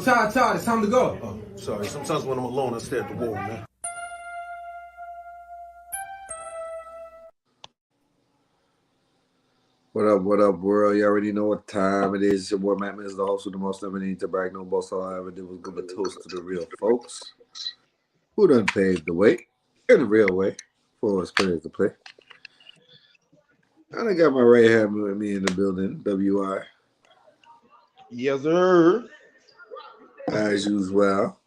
Todd, it's time to go. Oh, sorry. Sometimes when I'm alone, I stare at the wall, man. What up, world? You already know what time it is. Your boy Matt is the host with the most. Never need to brag no boss. All I ever did was give a toast to the real folks who done paved the way in the real way for us players to play. And I got my right hand with me in the building, WI. Yes, sir. As usual.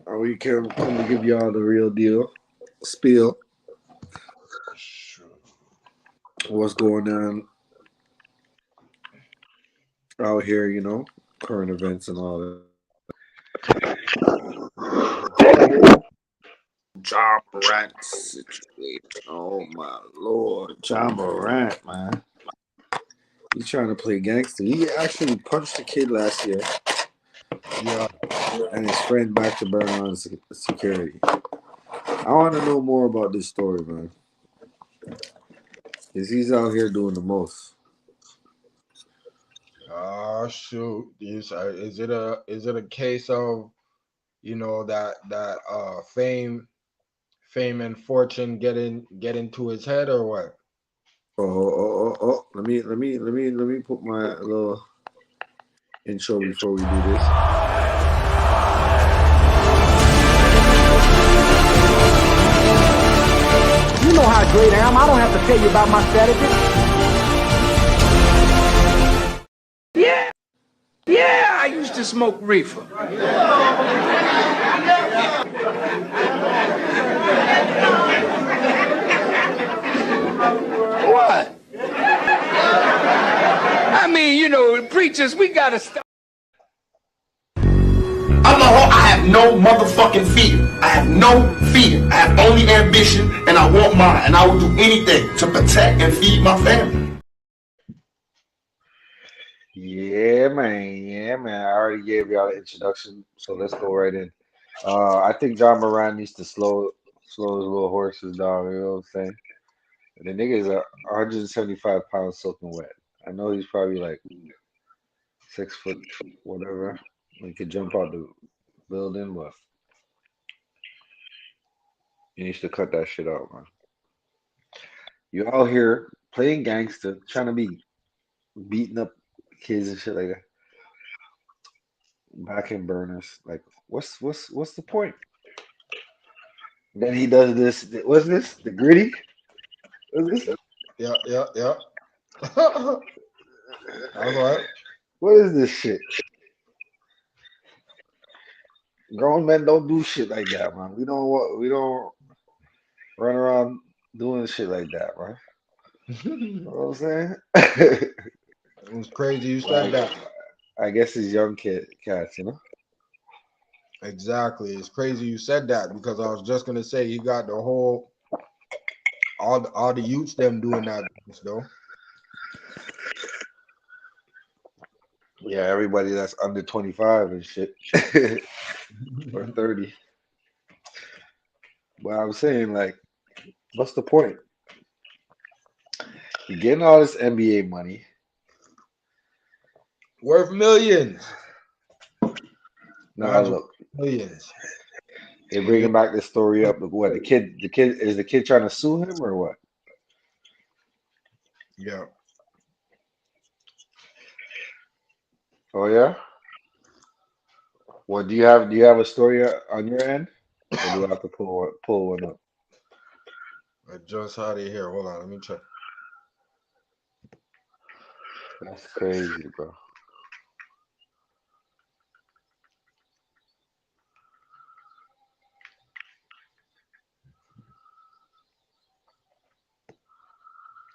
We come to give y'all the real deal. Spiel. What's going on out here, you know, current events and all that. Jah Morant situation. Oh my lord, Jah Morant, man. He's trying to play gangster. He actually punched a kid last year. Yeah. And his friend back to burn on security. I want to know more about this story, man. Because he's out here doing the most. Shoot. Is it a case of, you know, that fame and fortune getting to his head, or what? Oh. Let me put my little intro before we do this. You know how great I am. I don't have to tell you about my strategy. Yeah, I used to smoke reefer. What? I mean, you know, preachers, we gotta stop. I have no motherfucking fear. I have no fear. I have only ambition, and I want mine. And I will do anything to protect and feed my family. Yeah, man. I already gave y'all the introduction, so let's go right in. I think Jah Morant needs to slow his little horses down. You know what I'm saying? The nigga is 175 pounds soaking wet. I know he's probably like 6 foot, whatever. He could jump out the building, but he needs to cut that shit out, man. You out here playing gangster, trying to be beating up kids and shit like that. Back in burners, like what's the point? Then he does this. What's this? The gritty? What's this? Yeah. All right. What is this shit? Grown men don't do shit like that, man. We don't run around doing shit like that, man. You know what I'm saying? It was crazy you said that. I guess it's young cats, you know. Exactly. It's crazy you said that, because I was just gonna say you got the whole all the youths them doing that though. Yeah, everybody that's under 25 and shit. Or 30. But I'm saying, like, what's the point? You're getting all this NBA money. Worth millions. Now look, Millions. they're bringing back this story up. Of what the kid is the kid trying to sue him or what? Yeah. Oh yeah. Well, do you have a story on your end, or do I have to pull one up? I just had it here. Hold on, let me check. That's crazy, bro.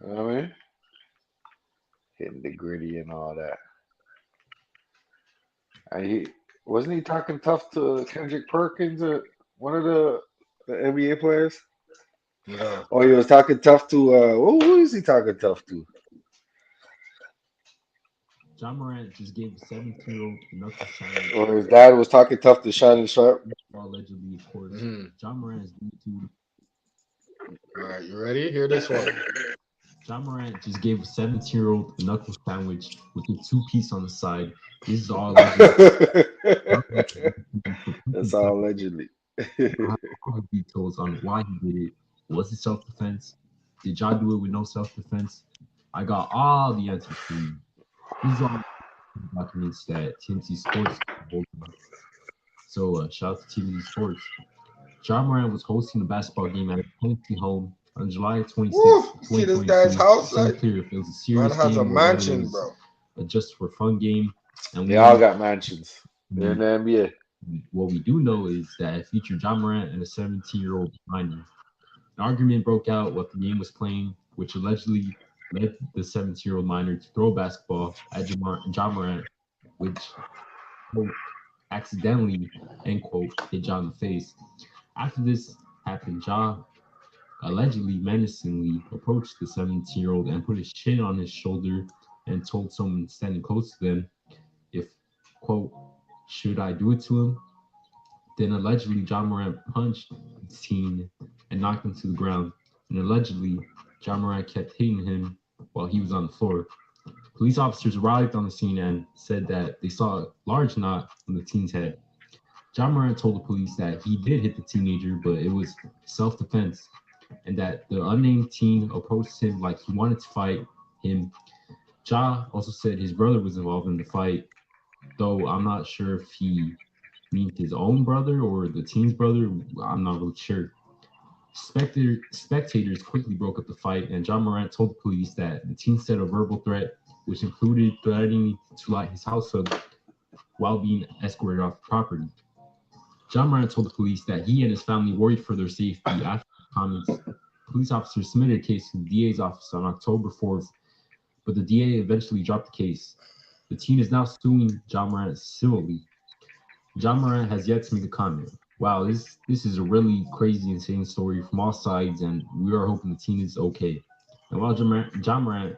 You know what I mean? Hitting the gritty and all that. And he talking tough to Kendrick Perkins or one of the NBA players? Yeah. Oh, he was talking tough to who is he talking tough to? Jah Morant just gave 17-year-old enough to sign. Or his dad was talking tough to Shannon Sharp. Allegedly, of course. Jah Morant is due to. All right, you ready? Hear this one. Jah Morant just gave a 17-year-old a knuckle sandwich with a two-piece on the side. This is all allegedly. That's all allegedly. I have all the details on why he did it. Was it self-defense? Did Jah do it with no self-defense? I got all the answers for you. This is all documents that TNT Sports hold on. So shout out to TNT Sports. Jah Morant was hosting a basketball game at his Tennessee home on July 26, Woo! See this 2022. guy's house? It's unclear if it was a Man serious has a game or whether it mansion, was bro. a just for fun game. And They all got mansions. They're in the NBA. what we do know is that it featured Jah Morant and a 17-year-old minor. An argument broke out while the game was playing, which allegedly led the 17-year-old minor to throw a basketball at Jah Morant, which, quote, accidentally, end quote, hit Jah in the face. After this happened, Jah allegedly menacingly approached the 17-year-old and put his chin on his shoulder and told someone standing close to them, if, quote, should I do it to him? Then allegedly Jah Morant punched the teen and knocked him to the ground. And allegedly Jah Morant kept hitting him while he was on the floor. Police officers arrived on the scene and said that they saw a large knot on the teen's head. Jah Morant told the police that he did hit the teenager, but it was self-defense, and that the unnamed teen approached him like he wanted to fight him. Jah also said his brother was involved in the fight, though I'm not sure if he meant his own brother or the teen's brother. I'm not really sure. Spectators quickly broke up the fight, and Jah Morant told the police that the teen said a verbal threat, which included threatening to light his house up while being escorted off the property. Jah Morant told the police that he and his family worried for their safety. After the comments, police officers submitted a case to the DA's office on October 4th, but the DA eventually dropped the case. The teen is now suing Jah Morant civilly. Jah Morant has yet to make a comment. Wow, this is a really crazy, insane story from all sides, and we are hoping the teen is okay. And while Jah Morant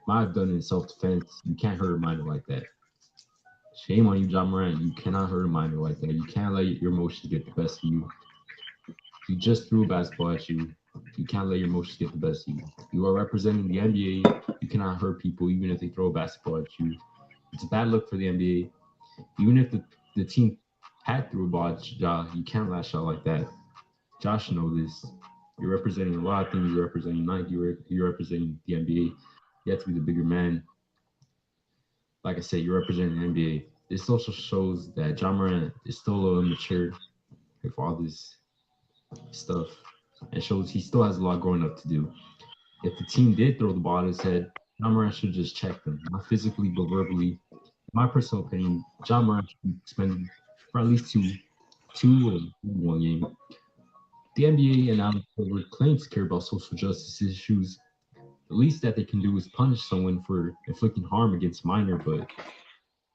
might have done it in self-defense, you can't hurt a minor like that. Shame on you, Jah Morant. You cannot hurt a minor like that. You can't let your emotions get the best of you. He just threw a basketball at you. You can't let your emotions get the best of you. You are representing the NBA. You cannot hurt people even if they throw a basketball at you. It's a bad look for the NBA. Even if the team had threw a ball at Jah, you can't lash out like that. Josh know this. You're representing a lot of things. You're representing Nike. You're representing the NBA. You have to be the bigger man. Like I said, you're representing the NBA. This also shows that Jah Morant is still a little immature with all this stuff, and shows he still has a lot growing up to do. If the team did throw the ball at his head, Jah Morant should just check them, not physically but verbally. In my personal opinion, Jah Morant should be suspended for at least two or one game. The NBA and Adam Silver claim to care about social justice issues. The least that they can do is punish someone for inflicting harm against a minor, but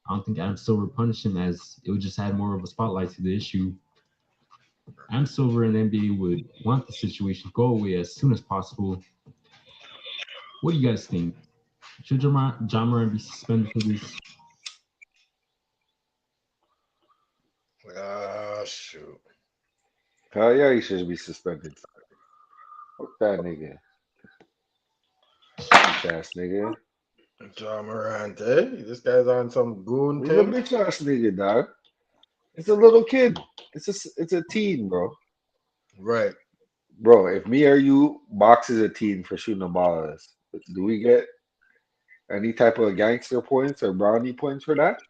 I don't think Adam Silver punished him, as it would just add more of a spotlight to the issue. Adam Silver and the NBA would want the situation to go away as soon as possible. What do you guys think? Should Jah Morant be suspended for this? Shoot. Hell yeah, he should be suspended. Fuck that nigga. Bitch ass nigga. Jah Morant, eh? This guy's on some goon He's a thing. bitch ass nigga, dog. It's a little kid. It's a teen, bro. Right. Bro, if me or you boxes a teen for shooting a ball at us, do we get any type of gangster points or brownie points for that?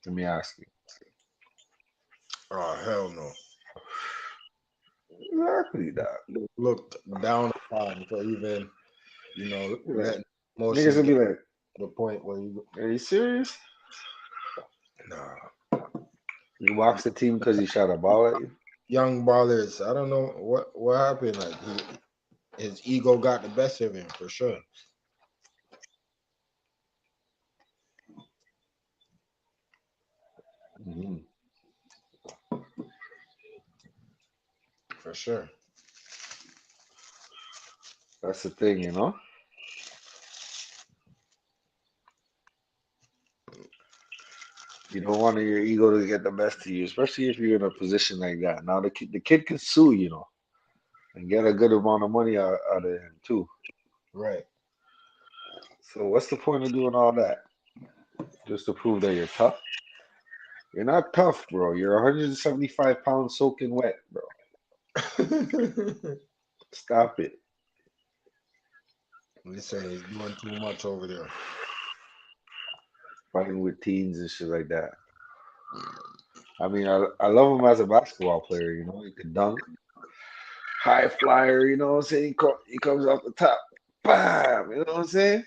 Let me ask you. Oh, hell no. Exactly that. Looked down upon for even, letting Niggas emotions will be get like, to the point where you, are you serious? nah. You box the team because he shot a ball at you? Young ballers, I don't know what happened. Like his ego got the best of him for sure. Mm-hmm. For sure. That's the thing, you know? You don't want your ego to get the best of you, especially if you're in a position like that. Now the kid can sue, and get a good amount of money out of him too. Right. So what's the point of doing all that? Just to prove that you're tough? You're not tough, bro. You're 175 pounds soaking wet, bro. Stop it. Listen, he's doing too much over there. Fighting with teens and shit like that. I mean, I love him as a basketball player, you know. He can dunk, high flyer, you know what I'm saying? He comes off the top, bam, you know what I'm saying?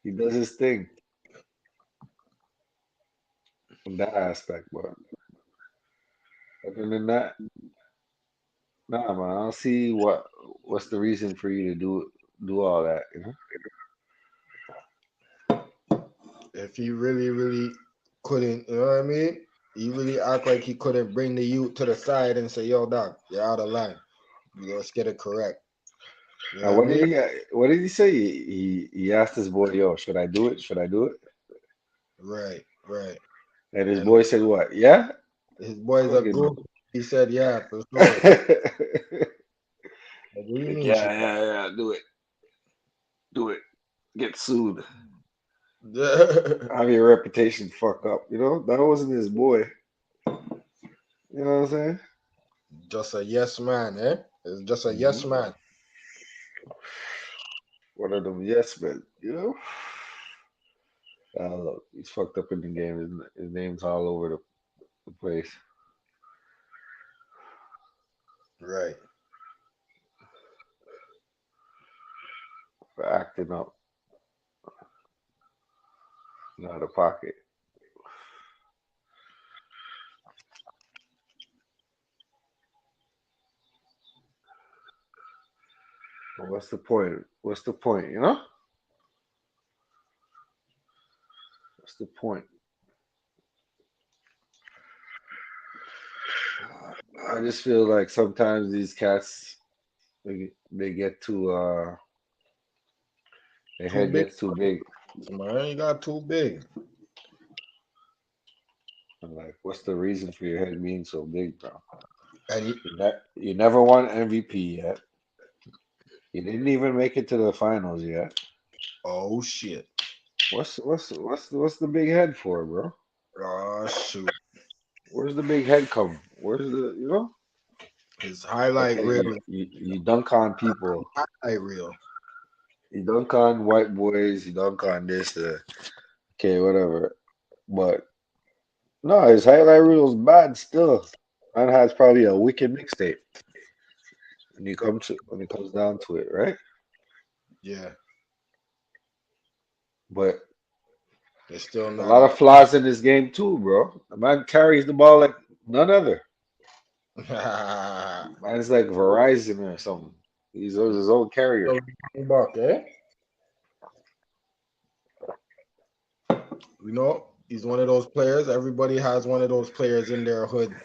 He does his thing from that aspect, but other than that, nah, man, I don't see what's the reason for you to do all that, you know? If he really, really couldn't, you know what I mean? He really act like he couldn't bring the youth to the side and say, yo, doc, you're out of line. Let's get it correct. You know Now, what I mean? what did he say? He asked his boy, yo, should I do it? Should I do it? Right, right. And his And boy said, what? Yeah? his boy's a Fucking good. He said, yeah, for sure. like, Like, what do you mean? yeah, do it. Do it. Get sued. Have your reputation fuck up. You know, that wasn't his boy. You know what I'm saying? Just a yes man, eh? It's just a Hmm. yes man. One of them yes men, you know? Look, he's fucked up in the game. His name's all over the place Right. for acting up, out of pocket. But what's the point? What's the point, you know? What's the point? I just feel like sometimes these cats they get too their Too head big, gets too big. man. You got too big. I'm like, what's the reason for your head being so big, bro? And you, You never won MVP yet. You didn't even make it to the finals yet. oh shit. What's the big head for, bro? Oh shoot. Where's the big head come? Where's the you know? His highlight Okay, reel you dunk on people. highlight reel. You dunk on white boys. You dunk on this. Okay, whatever. But no, his highlight reel is bad still. Man has probably a wicked mixtape when it comes down to it, right? Yeah. But It's still a not lot of flaws in this game too, bro. The man carries the ball like none other. Man's like Verizon or something. He's his own carrier. Buck, eh? You know, he's one of those players. Everybody has one of those players in their hood.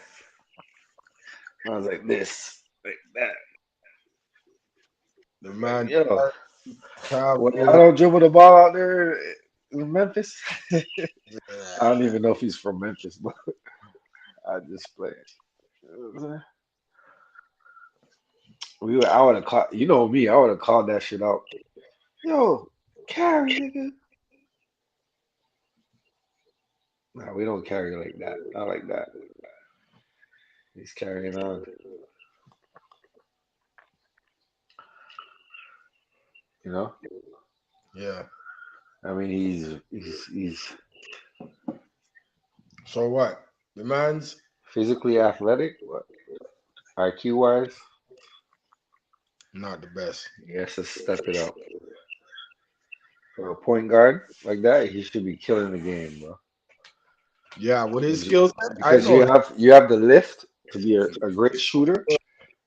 I was like this, like that. The Like, man yo, when I travel. don't dribble the ball out there in Memphis, I Yeah. don't even know if he's from Memphis, but I just play it. You know what I'm saying? I would have called, you know me, I would have called that shit out. Yo, carry, nigga. Nah, we don't carry like that. Not like that. He's carrying on, you know? Yeah. I mean, he's So what? The man's physically athletic, but IQ wise, not the best. he has to step it up. For a point guard like that, he should be killing the game, bro. Yeah, with his Because skill set, I because know you have the lift to be a great shooter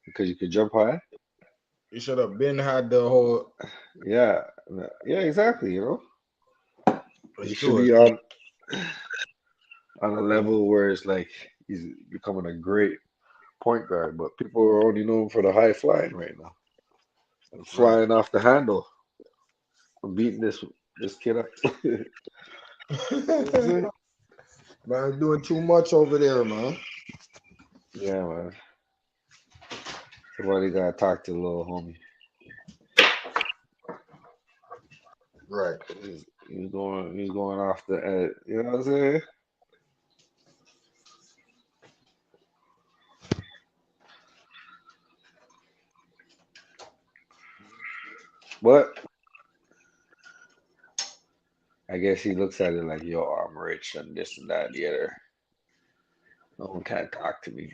because you could jump high. he should have been had the whole. Yeah, yeah, exactly. You know, Let's he should do it. be on a level where it's like he's becoming a great point guard. But people are only known for the high flying right now, and Right. flying off the handle. I'm beating this kid up. You know what I'm saying? Man, doing too much over there, man. Yeah, man. Somebody gotta talk to the little homie. Right. He's going off the edge. You know what I'm saying? But I guess he looks at it like, yo, I'm rich and this and that and the other. No one can't talk to me.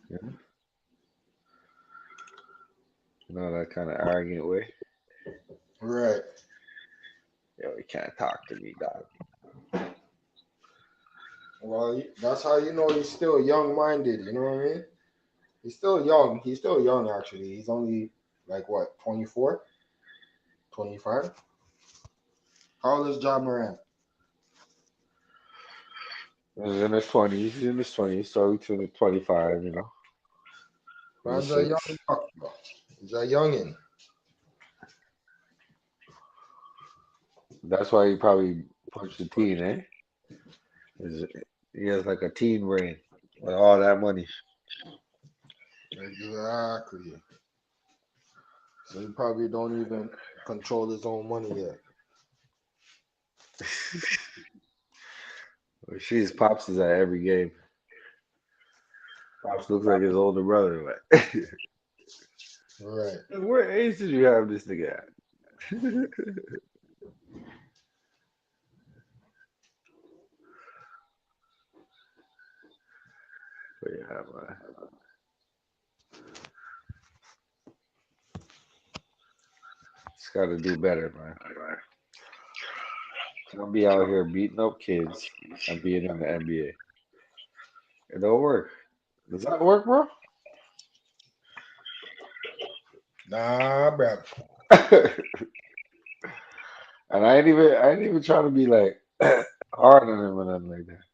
Yeah. You know, that kind of arrogant way. Right. Yo, he can't talk to me, dog. Well, that's how you know he's still young-minded. You know what I mean? He's still young. He's still young, actually. He's only like what, 24, 25? How old is John Morant? He's in his 20s. He's in his 20s, so he's in 25, you know, Man's a young 26. buck, bro. He's a youngin. That's why he probably punched the teen, eh? Is- He has like a teen brain with all that money. Exactly. So he probably don't even control his own money yet. She's Pops is at every game. Pops looks like his older brother. Like, Right. what age did you have this nigga at? But yeah, man. Just gotta do better, man. Don't be out here beating up kids and being in the NBA. It don't work. Does that work, bro? Nah, bro. And I ain't even trying to be like hard on him or nothing like that.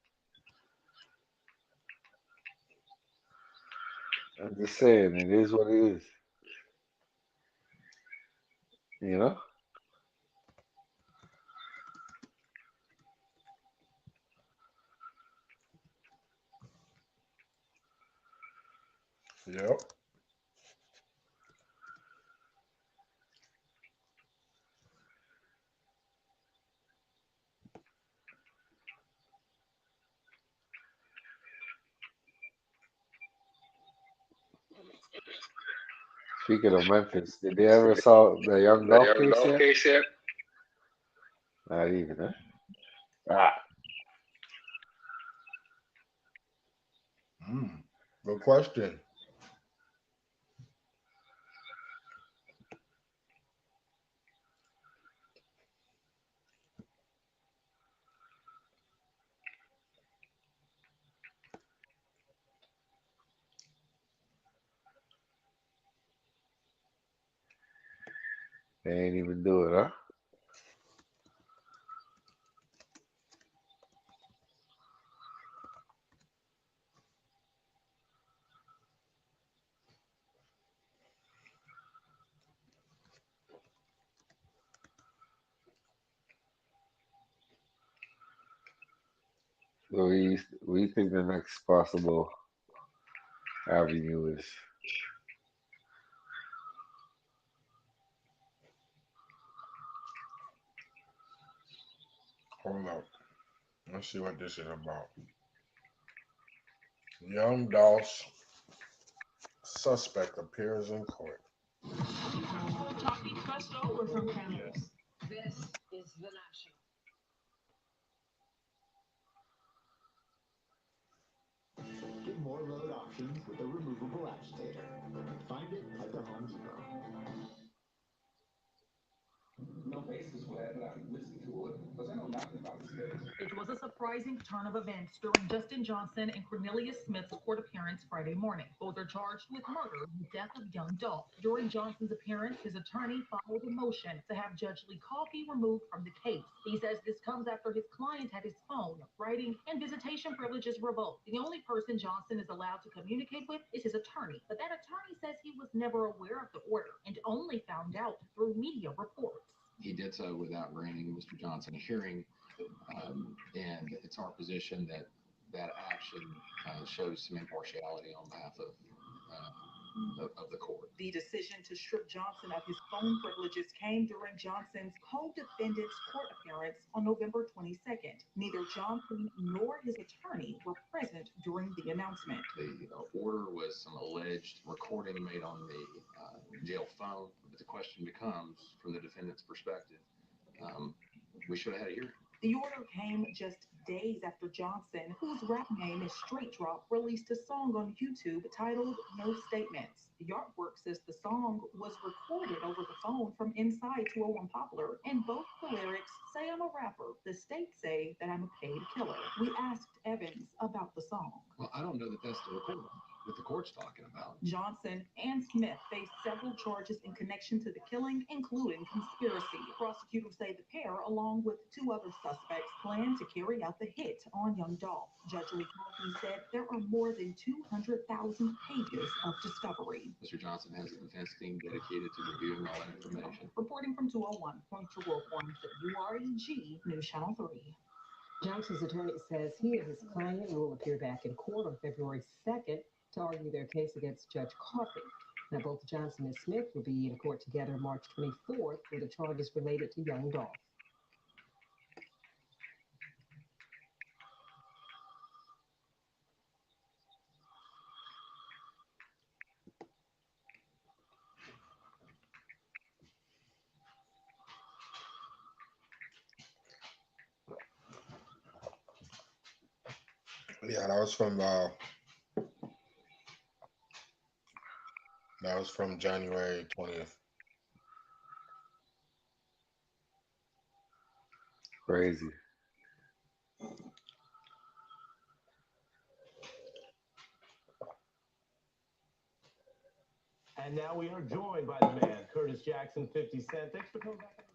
I'm just saying it is what it is. You know? Yep. Speaking of Memphis, did they ever saw the young The golf young case golf yet? case yet? Not even, huh? Ah, Hmm. Good question. they ain't even do it, huh? So we think the next possible avenue is Hold up. Let's see what this is about. Young Dolph's suspect appears in court. Get more load options with a removable agitator. Find it at the Home Depot. It was a surprising turn of events during Justin Johnson and Cornelius Smith's court appearance Friday morning. Both are charged with murder and the death of young Dolph. During Johnson's appearance, his attorney filed a motion to have Judge Lee Coffey removed from the case. He says this comes after his client had his phone, writing, and visitation privileges revoked. The only person Johnson is allowed to communicate with is his attorney, but that attorney says he was never aware of the order and only found out through media reports. He did so without granting Mr. Johnson a hearing, and it's our position that that action shows some impartiality on behalf of of the court. The decision to strip Johnson of his phone privileges came during Johnson's co-defendant's court appearance on November 22nd. Neither Johnson nor his attorney were present during the announcement. The order was some alleged recording made on the jail phone, but the question becomes, from the defendant's perspective, we should have had a hearing. The order came just days after Johnson, whose rap name is Straight Drop, released a song on YouTube titled No Statements. The artwork says the song was recorded over the phone from inside 201 Poplar, and both the lyrics say I'm a rapper. The state say that I'm a paid killer. We asked Evans about the song. Well, I don't know that that's the recording that the court's talking about. Johnson and Smith face several charges in connection to the killing, including conspiracy. Prosecutors say the pair, along with two other suspects, plan to carry out the hit on young Dolph. Judge Lee Kaufman said there are more than 200,000 pages of discovery. Mr. Johnson has a defense team dedicated to reviewing all that information. Reporting from 201, Point to World Forms at UREG News Channel 3. Johnson's attorney says he and his client will appear back in court on February 2nd to argue their case against Judge Coffey. Now, both Johnson and Smith will be in court together March 24th for the charges related to young Dolph. Yeah, that was from January 20th. Crazy. And now we are joined by the man, Curtis Jackson, 50 Cent. Thanks for coming back.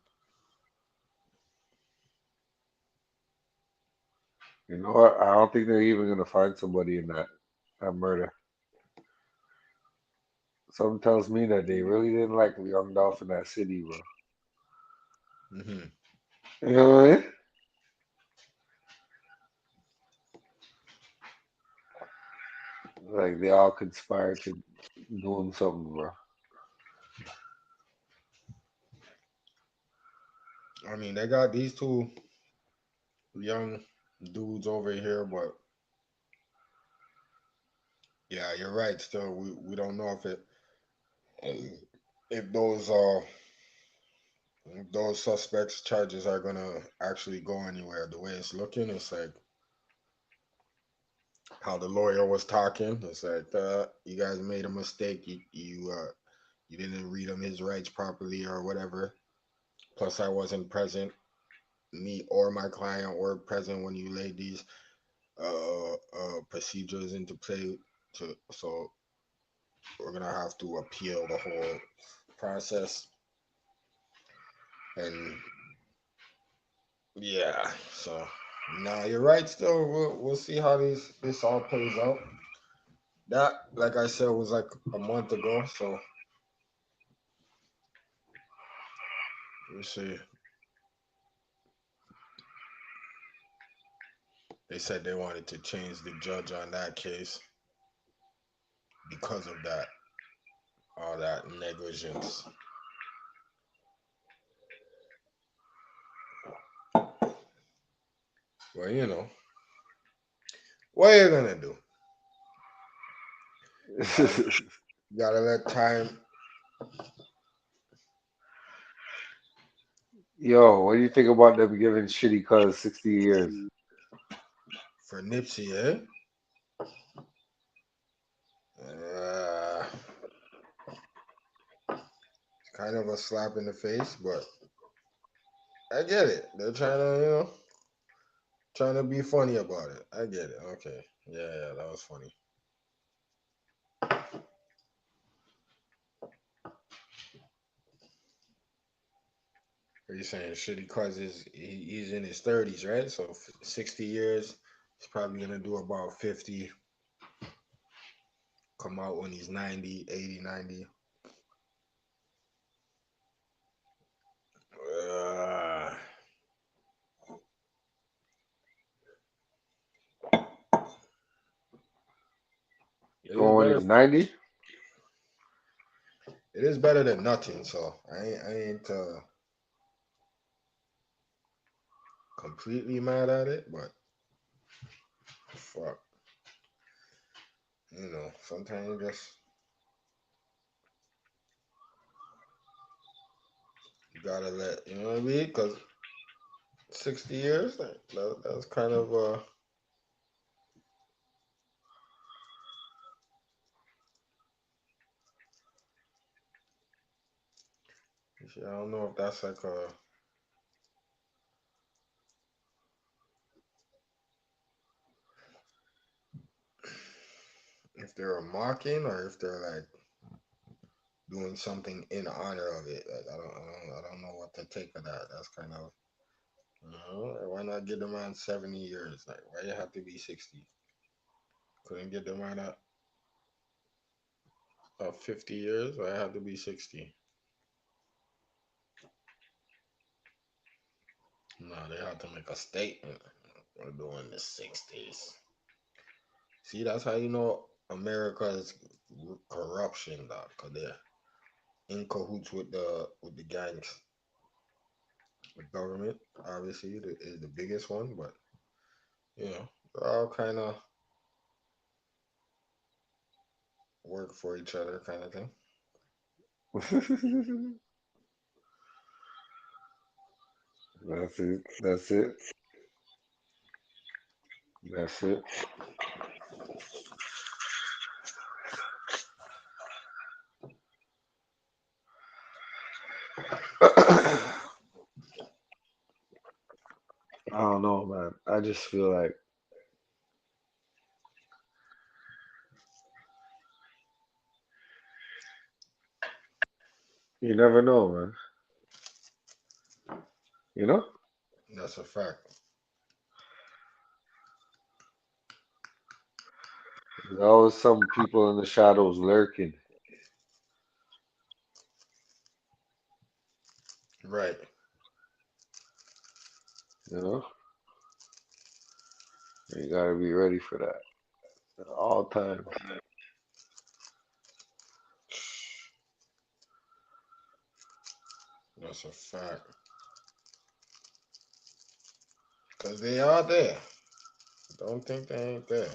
You know what? I don't think they're even gonna find somebody in that murder. Something tells me that they really didn't like young Dolph in that city, bro. Mm-hmm. You know what I mean? Like they all conspired to do him something, bro. I mean, they got these two young dudes over here, but yeah, you're right. Still, we don't know if those suspects charges are gonna actually go anywhere. The way it's looking, it's like how the lawyer was talking. It's like you guys made a mistake. You didn't read him his rights properly or whatever. Plus, I wasn't present. Me or my client were present when you laid these procedures into play. So we're gonna have to appeal the whole process. And yeah, so now you're right. Still, we'll see how this all plays out. That, like I said, was like a month ago. So we'll see. They said they wanted to change the judge on that case because of that, all that negligence. Well, you know, what are you gonna do? You gotta let time. Yo, what do you think about them giving Shitty Cuz 60 years? For Nipsey, eh? It's kind of a slap in the face, but I get it. They're trying to, trying to be funny about it. I get it. Okay. Yeah, that was funny. Are you saying Shitty Cuz he's in his 30s, right? So 60 years, he's probably gonna do about 50. Come out when he's 90, 80, 90. Going when he's 90? it is better than nothing. So I ain't completely mad at it, but fuck, sometimes you gotta let what I mean, because 60 years that's kind of I don't know if that's like a if they're mocking or if they're like doing something in honor of it. Like I don't know what to take of that. That's kind of why not give the man 70 years? Like why you have to be 60? Couldn't get the man at 50 years. Why I have to be 60? No, they have to make a statement. We're doing the 60s. See, that's how you know America's corruption, dog. Cause they're in cahoots with the gangs. The government, obviously, is the biggest one, but they're all kind of work for each other, kind of thing. That's it. That's it. That's it. I don't know, man. I just feel like you never know, man. You know? That's a fact. There's always some people in the shadows lurking. Right. You know? You gotta be ready for that at all times. That's a fact. Cause they are there. Don't think they ain't there.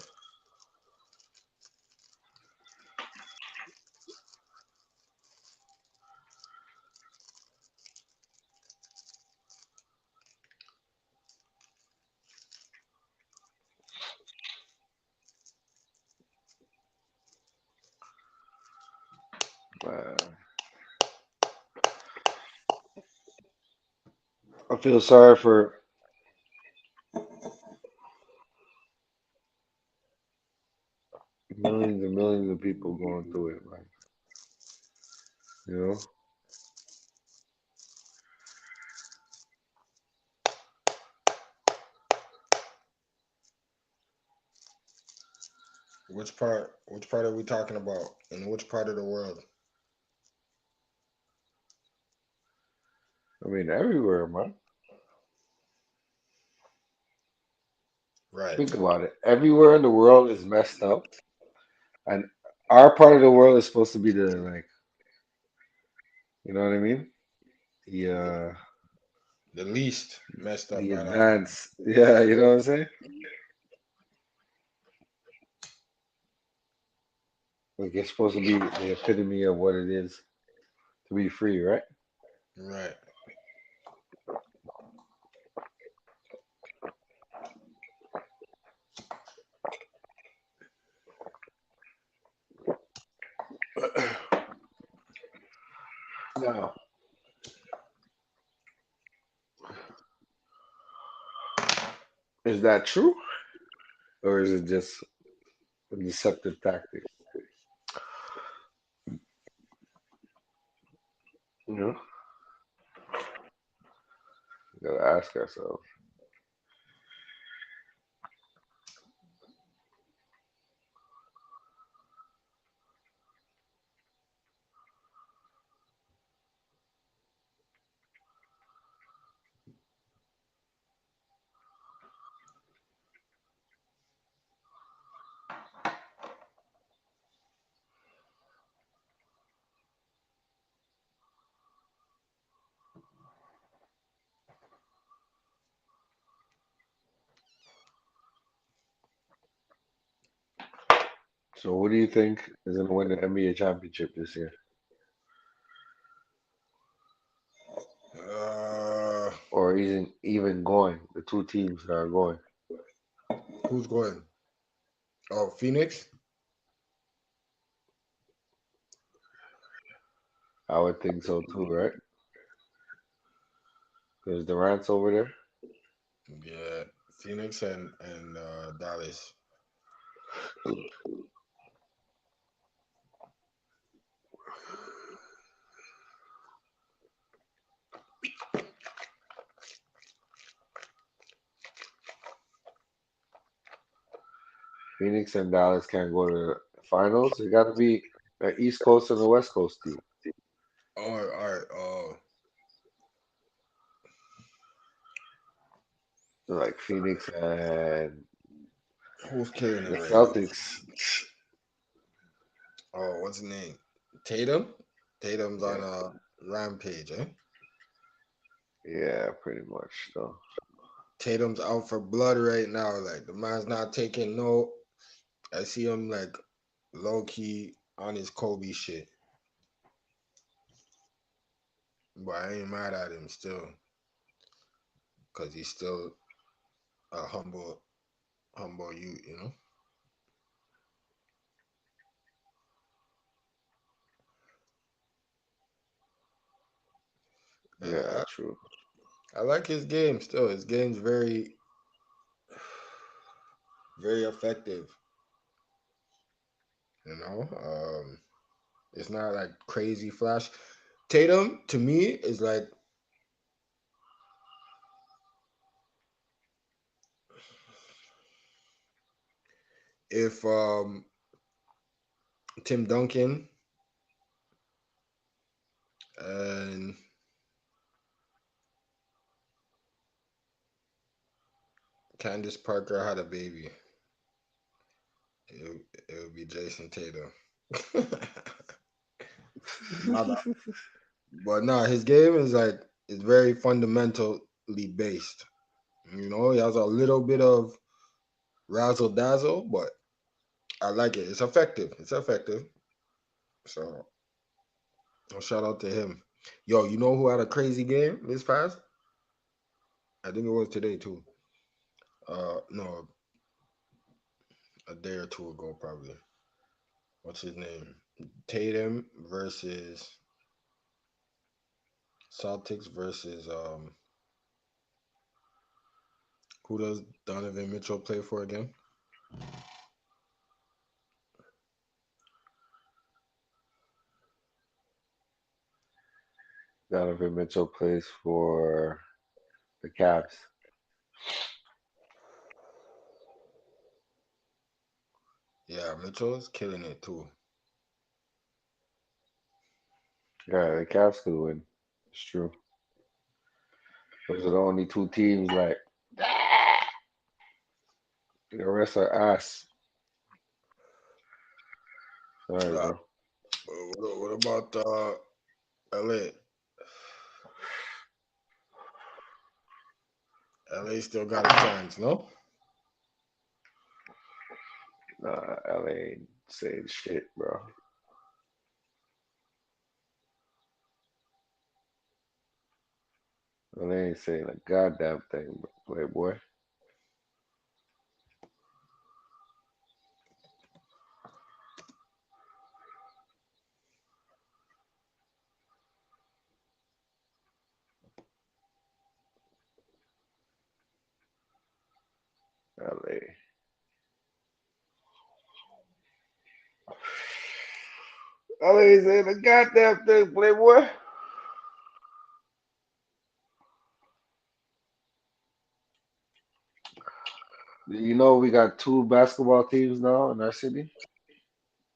Man, I feel sorry for millions and millions of people going through it, man. You know? Which part? Which part are we talking about? In which part of the world? I mean, everywhere, man. Right. Think about it. Everywhere in the world is messed up, and our part of the world is supposed to be the like, you know what I mean? The The least messed up the out of. advance. Yeah, you know what I'm saying? Like it's supposed to be the epitome of what it is to be free, right? Right. Now, is that true, or is it just a deceptive tactic? You know, we gotta ask ourselves. So who do you think is gonna win the NBA championship this year? Or isn't even going? The two teams that are going. Who's going? Oh, Phoenix. I would think so too, right? Because Durant's over there. Yeah, Phoenix and Dallas. Phoenix and Dallas can't go to the finals. It got to be an East Coast and a West Coast team. All right. Like Phoenix and Who's killing the it right now? Celtics. Oh, what's his name? Tatum. Tatum's on Yeah, a rampage, eh? yeah, pretty much. So Tatum's out for blood right now. Like the man's not taking no. I see him like low key on his Kobe shit, but I ain't mad at him still, cause he's still a humble youth, you know. yeah, Uh, true. I like his game still. His game's very effective. You know, it's not like crazy flash. Tatum to me is like if Tim Duncan and Candace Parker had a baby, it would be Jason Tatum. My bad. But no, his game is like it's very fundamentally based. You know, he has a little bit of razzle dazzle, but I like it. It's effective. It's effective. So shout out to him. Yo, you know who had a crazy game this past? I think it was today too. No, a day or two ago probably. What's his name? Tatum versus Celtics versus who does Donovan Mitchell play for again? Donovan Mitchell plays for the Cavs. Yeah, Mitchell's killing it too. Yeah, the Cavs could win. It's true. Those are the only two teams. Like the rest are ass. Sorry, Uh, bro. what about LA? LA still got a chance, no? Nah, LA ain't saying shit, bro. LA ain't saying a goddamn thing, Playboy. LA. LA ain't saying a goddamn thing, Playboy. You know we got two basketball teams now in our city.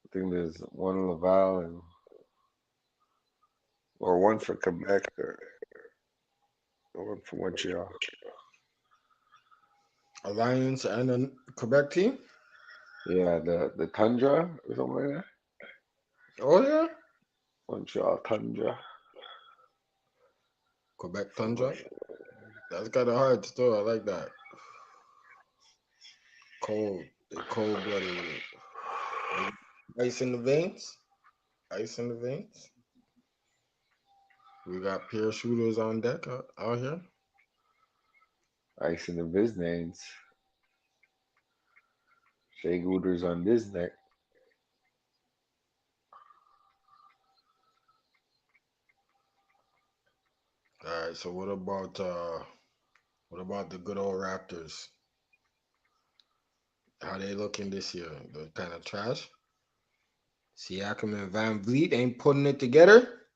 I think there's one in Laval and or one for Quebec or one for Montreal. Alliance and a Quebec team? Yeah, the Tundra or something like that. Oh yeah. Montreal Tundra. Quebec Something Tundra. like that. That's kind of hard still. I like that. Cold. They cold blooded with it. Ice in the veins. Ice in the veins. We got peer shooters on deck out here. Ice in the business. Shea Gooters on this neck. All right, so what about the good old Raptors? How they looking this year? They're kind of trash. Siakam and Van Vliet ain't putting it together.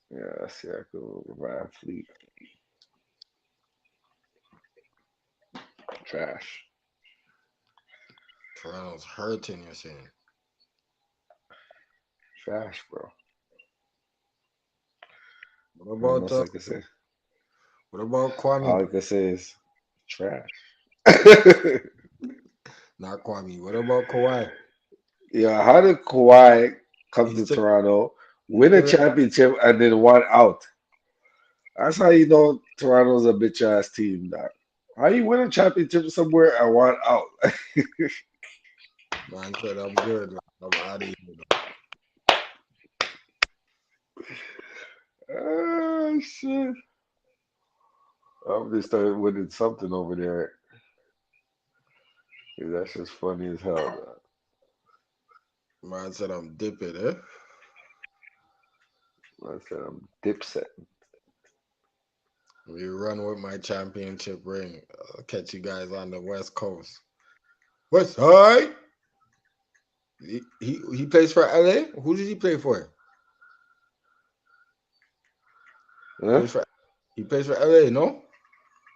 Yeah, Siakam, Van Fleet. Trash. Toronto's hurting, you're saying. Trash, bro. What Nothing about else I can say. Kwame? All I can say is trash. Not Kwame. What about Kawhi? Yeah, how did Kawhi come He's to still, Toronto, he's win a still in, championship, and then one out? That's how you know Toronto's a bitch ass team, dog. How you win a championship somewhere and one out? man said I'm good. I'm out of here. Oh shit! I'm just started winning something over there. 'Cause that's just funny as hell, dog. Man said I'm dipping, eh? I said I'm dipset. We run with my championship ring. I'll catch you guys on the West Coast. West Side. He plays for LA. Who does he play for? Huh? He plays for LA, no?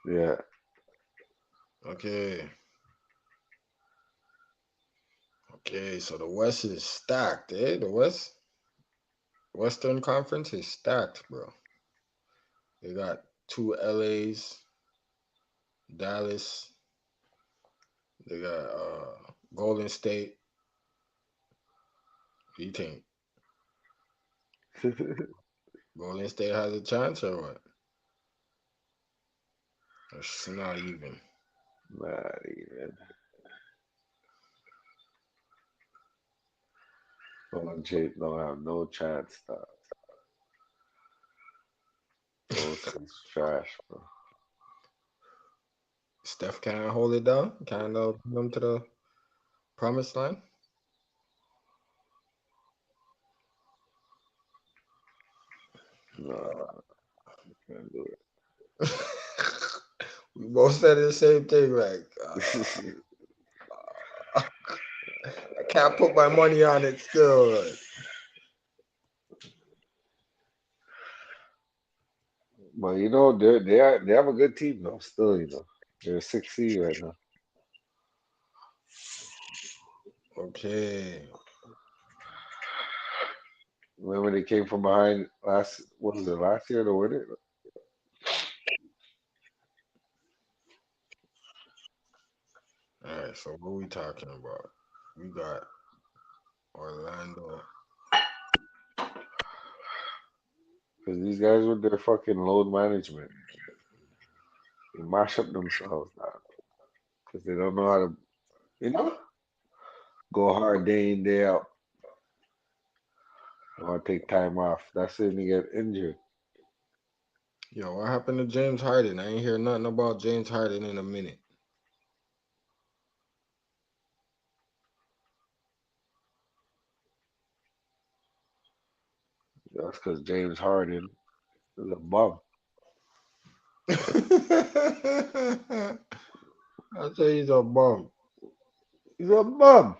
Yeah. Okay. Okay, so the West is stacked, eh? The Western Conference is stacked, bro. They got two LAs, Dallas. They got Golden State. What do you think? Golden State has a chance or what? It's not even. Not even. Golden State don't have no chance, dog. Boston's trash, bro. Steph can't hold it down. Can't bring them to the promised line. No, can't do it. We both said the same thing. Like, I can't put my money on it still. Like. But you know, they have a good team though. Still, you know, they're 6 seed right now. Okay. Remember they came from behind last. What was it last year to win it? All right. So what we talking about? We got Orlando. Because these guys with their fucking load management, they mash up themselves now. Because they don't know how to, you know, go hard day in day out. Or take time off. That's when they get injured. Yo, what happened to James Harden? I ain't hear nothing about James Harden in a minute. That's because James Harden is a bum. I say he's a bum. He's a bum.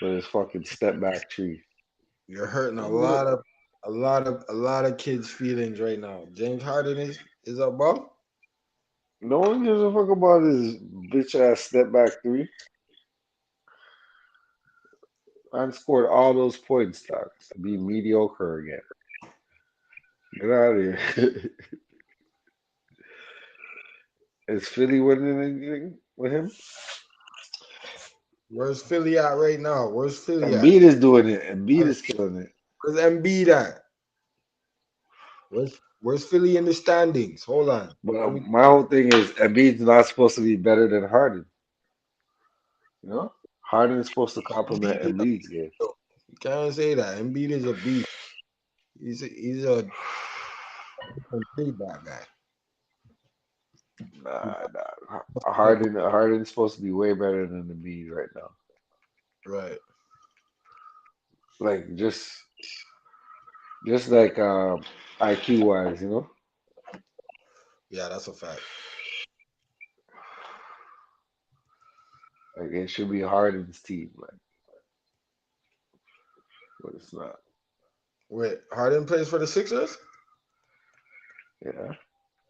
With his fucking step back tree. You're hurting a lot of kids' feelings right now. James Harden is a bum. No one gives a fuck about his bitch ass step back three. I scored all those points, dog, to be mediocre again. Get out of here. Is Philly winning anything with him? Where's Philly at right now? Where's Philly at? Embiid is doing it. Embiid is killing it. Where's Embiid at? Where's Philly in the standings? Hold on. But Let me. my whole thing is Embiid's not supposed to be better than Harden. You know, Harden is supposed to Embiid complement is a Embiid's beast, game. though. You can't say that. Embiid is a beast. He's a complete that guy. Nah. Harden's supposed to be way better than Embiid right now. Right. Like just like IQ wise, you know. Yeah, that's a fact. Like it should be Harden's team, like, but it's not. Wait, Harden plays for the Sixers? Yeah,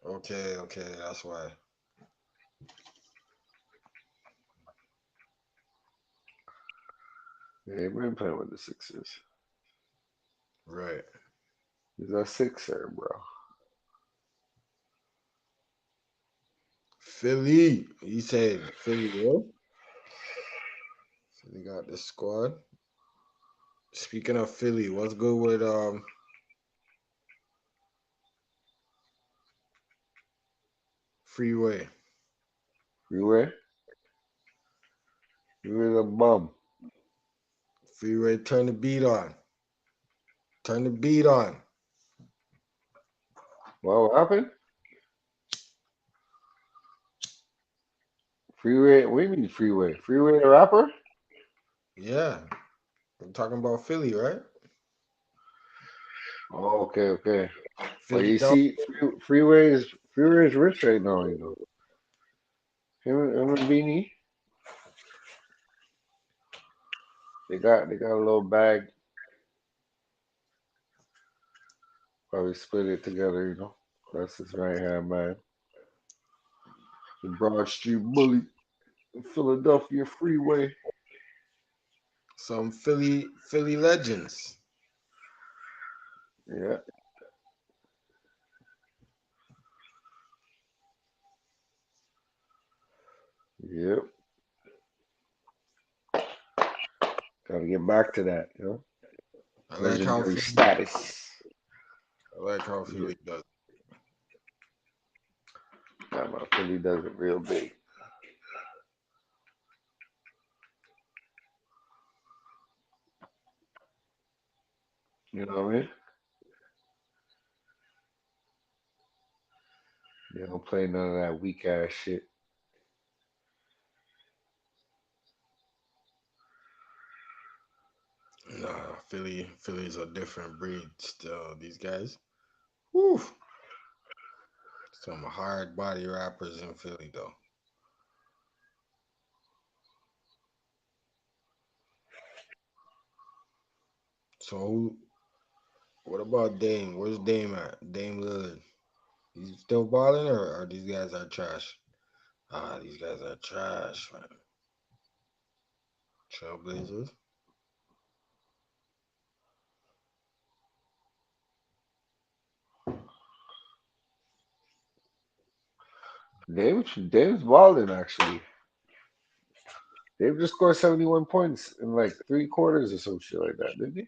Okay, that's why. they've been playing with the Sixers. Right. He's a Sixer, bro. Philly. He said Philly, what? Philly got the squad. Speaking of Philly, what's good with Freeway? Freeway, Freeway's a bum. Freeway, turn the beat on. Turn the beat on. What happened? Freeway, what do you mean Freeway? Freeway the rapper? Yeah. I'm talking about Philly, right? Oh, okay. But Philly you down. see, Freeway is rich right now, you know. Him and Beanie, they got a little bag. Probably split it together, you know. That's his right hand man. The Broad Street Bully, Philadelphia Freeway. Some Philly legends. Yeah, yep. Gotta get back to that, you know. I like how Legendary Philly status. I like how Yeah, Philly does. yeah, man, Philly does it real big. You know what I mean? They don't play none of that weak ass shit. Nah, Philly's a different breed still. These guys. Whew. Some hard body rappers in Philly though. So what about Dame? Where's Dame at? Dame Lillard. He's still balling or these guys are trash? Ah, these guys are trash, man. Trailblazers. Dame's balling actually. Dave just scored 71 points in like 3 quarters or some shit like that, didn't he?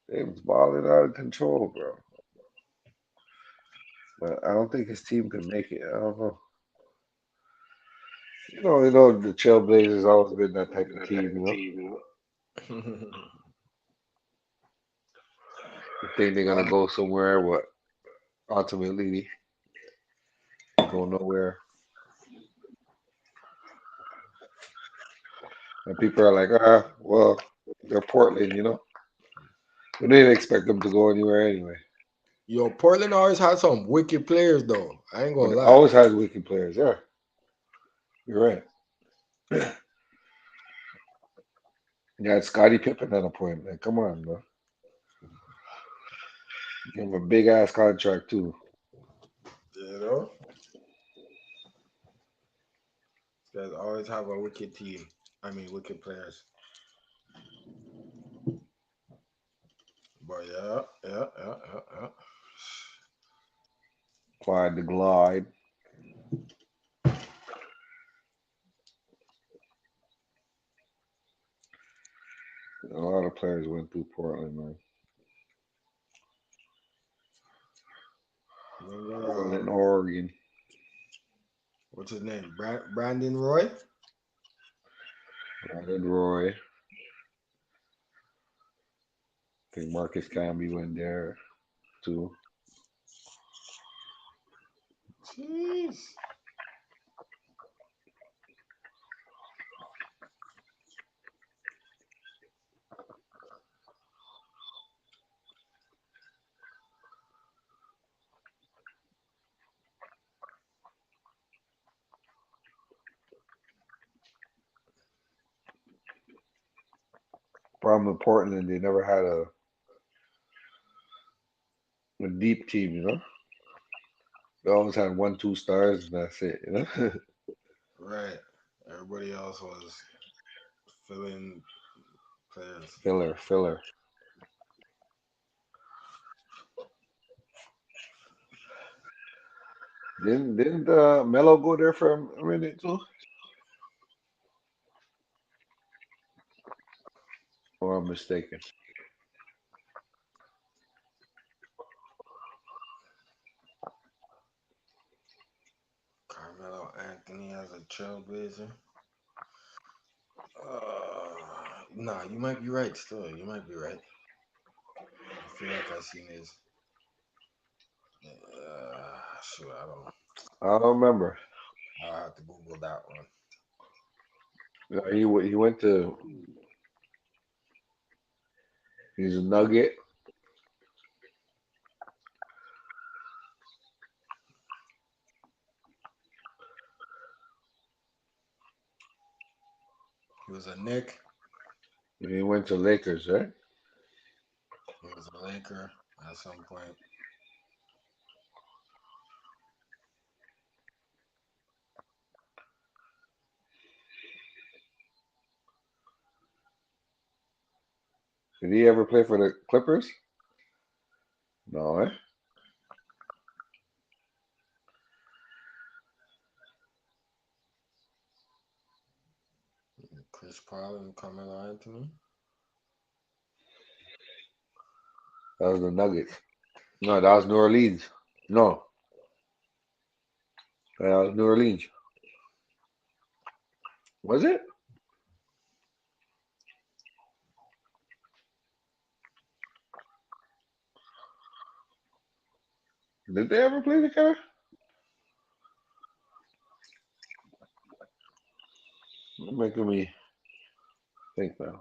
Dave's balling out of control, bro. But I don't think his team can make it. I don't know. The Trailblazers always been that type of team, you know. You think they're gonna go somewhere, what ultimately they go nowhere. And people are like, well, they're Portland, you know. We didn't expect them to go anywhere anyway. Yo, Portland always had some wicked players though. I ain't But gonna it lie. always has wicked players, yeah. You're right. You had Scottie Pippen at a point. Like, come on, bro. Give him a big ass contract too. You know? These guys always have a wicked team. I mean wicked players. But yeah. Clyde the Glide. A lot of players went through Portland, man. What's his name? Brandon Roy? Brandon Roy. I think Marcus Camby went there too. Jeez. Problem in Portland, they never had a deep team, you know? They always had 1, 2 stars, and that's it, you know? Right. Everybody else was filling players. Filler. Didn't Melo go there for a minute too? Or I'm mistaken. Carmelo Anthony as a trailblazer. Nah, you might be right still. You might be right. I feel like I seen his. Shoot, I don't. I don't remember. I'll have to Google that one. He went to. He's a Nugget. He was a Nick. He went to Lakers, right? He was a Laker at some point. Did he ever play for the Clippers? No, eh? Chris Paul and Carmelo Anthony. That was the Nuggets. No, that was New Orleans. No, that was New Orleans. Was it? Did they ever play together? You're making me think now.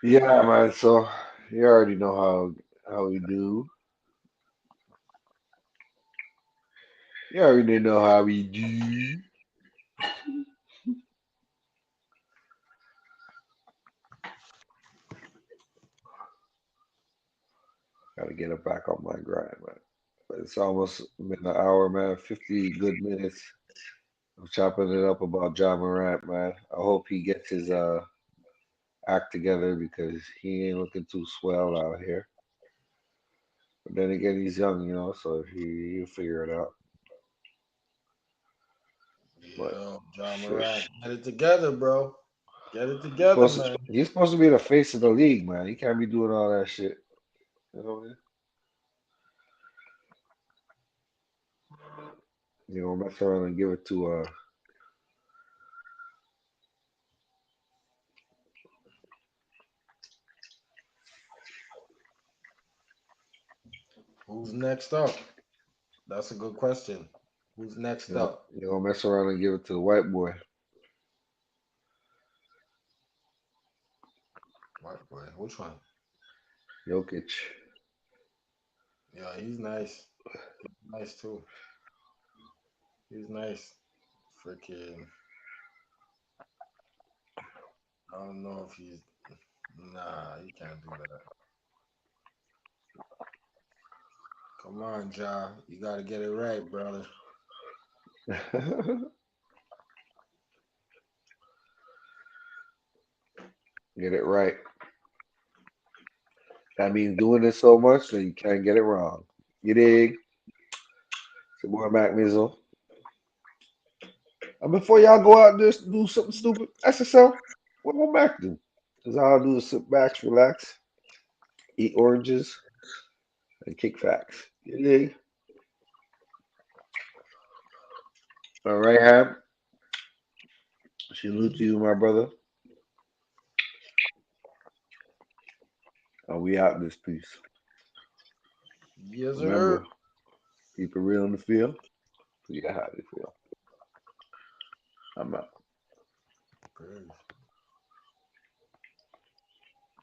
Yeah, man. So you already know how we do. You already know how we do. Gotta get it back on my grind, man. But it's almost been an hour, man. 50 good minutes of chopping it up about John Morant, man. I hope he gets his act together because he ain't looking too swell out here. But then again, he's young, you know, so he'll figure it out. But Yeah, John shit, Morant, get it together, bro. Get it together, man. he's supposed to be the face of the league, man. He can't be doing all that shit. You know what I mean? You know, mess around and give it to Who's next up? That's a good question. Who's next up? mess around and give it to the white boy. White boy. Which one? Jokic. Yeah, he's nice. Nice too. He's nice. Freaking. I don't know if he's. Nah, he can't do that. Come on, Ja. You gotta get it right, brother. Get it right. That means doing it so much that you can't get it wrong. You dig? It's your boy Mac Mizzle. And before y'all go out and just do something stupid, ask yourself, Welcome back then. Because all I do is sit back, relax, eat oranges, and kick facts. You dig? All right, Ham. Salute to you, my brother. And we out in this piece. Yes, Remember, sir. keep it real in the field. Forget how they feel. I'm out. Peace.